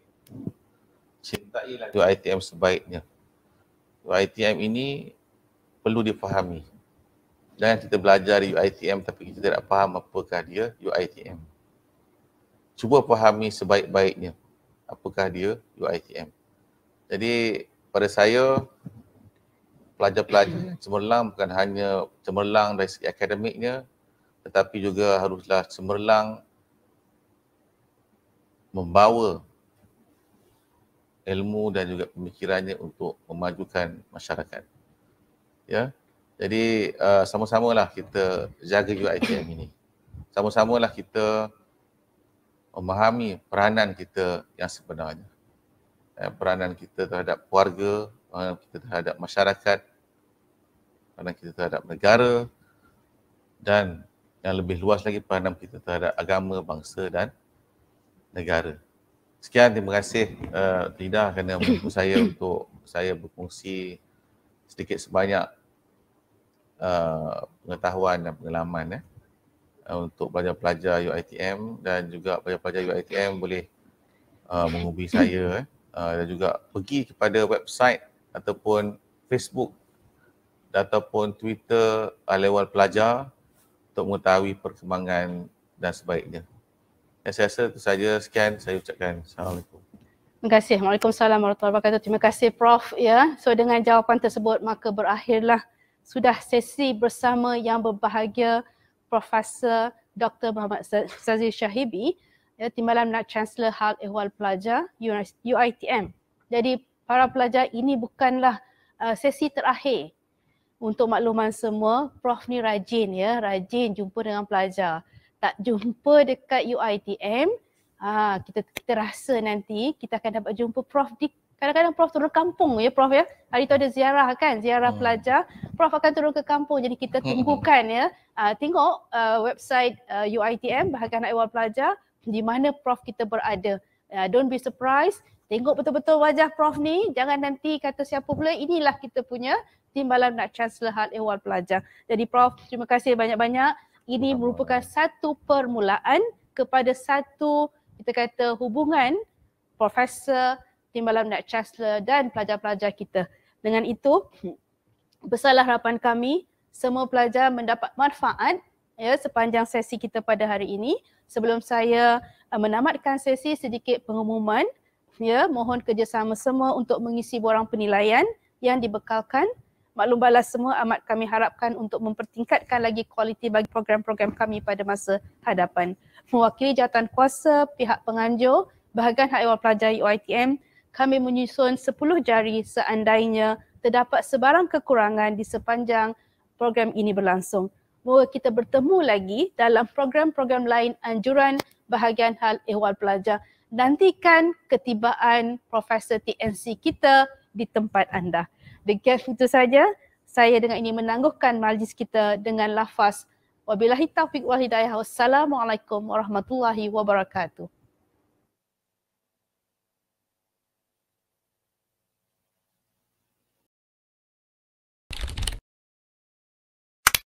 Cintailah UiTM sebaiknya. UiTM ini perlu difahami. Jangan kita belajar di UiTM tapi kita tidak faham apakah dia UiTM. Cuba fahami sebaik-baiknya apakah dia UiTM. Jadi pada saya, pelajar-pelajar cemerlang bukan hanya cemerlang dari segi akademiknya, tetapi juga haruslah cemerlang membawa ilmu dan juga pemikirannya untuk memajukan masyarakat. Ya, jadi sama-samalah kita jaga UiTM ini. Sama-samalah kita memahami peranan kita yang sebenarnya. Peranan kita terhadap keluarga, peranan kita terhadap masyarakat, peranan kita terhadap negara dan yang lebih luas lagi peranan kita terhadap agama, bangsa dan negara. Sekian, terima kasih Lida kerana membantu saya untuk saya berkongsi sedikit sebanyak pengetahuan dan pengalaman untuk pelajar-pelajar UiTM dan juga pelajar-pelajar UiTM boleh menghubungi saya dan juga pergi kepada website ataupun Facebook ataupun Twitter Ahli Ehwal Pelajar untuk mengetahui perkembangan dan sebaiknya. Saya rasa itu saja. Sekian saya ucapkan. Assalamualaikum. Terima kasih. Waalaikumsalam warahmatullahi wabarakatuh. Terima kasih Prof ya. So dengan jawapan tersebut maka berakhirlah sudah sesi bersama yang berbahagia Profesor Dr. Muhammad Sazil Shahibi, ya, Timbalan Chancellor Hal Ehwal Pelajar UiTM. Jadi para pelajar ini bukanlah sesi terakhir. Untuk makluman semua, Prof ni rajin ya, rajin jumpa dengan pelajar. Tak jumpa dekat UiTM, kita rasa nanti kita akan dapat jumpa Prof di kadang-kadang Prof turun kampung ya Prof ya. Hari tu ada ziarah kan, ziarah pelajar. Prof akan turun ke kampung, jadi kita tunggukan ya. Tengok website UiTM, Bahagian Ehwal Pelajar, di mana Prof kita berada. Don't be surprised, tengok betul-betul wajah Prof ni. Jangan nanti kata siapa pula, inilah kita punya Timbalan Nak Chancellor Hal Ehwal Pelajar. Jadi Prof, terima kasih banyak-banyak. Ini merupakan satu permulaan kepada satu, kita kata, hubungan Profesor, Timbalan Nak Chancellor dan pelajar-pelajar kita. Dengan itu, besarlah harapan kami semua pelajar mendapat manfaat ya sepanjang sesi kita pada hari ini. Sebelum saya menamatkan sesi, sedikit pengumuman ya, mohon kerjasama semua untuk mengisi borang penilaian yang dibekalkan. Maklum balas semua amat kami harapkan untuk mempertingkatkan lagi kualiti bagi program-program kami pada masa hadapan. Mewakili jawatan kuasa pihak penganjur Bahagian Hak Ehwal Pelajar UiTM, kami menyusun 10 jari seandainya terdapat sebarang kekurangan di sepanjang program ini berlangsung. Moga kita bertemu lagi dalam program-program lain anjuran Bahagian Hal Ehwal Pelajar. Nantikan ketibaan Profesor TNC kita di tempat anda. Demikian itu saja. Saya dengan ini menangguhkan majlis kita dengan lafaz wabillahi taufiq wal hidayah. Wassalamualaikum warahmatullahi wabarakatuh.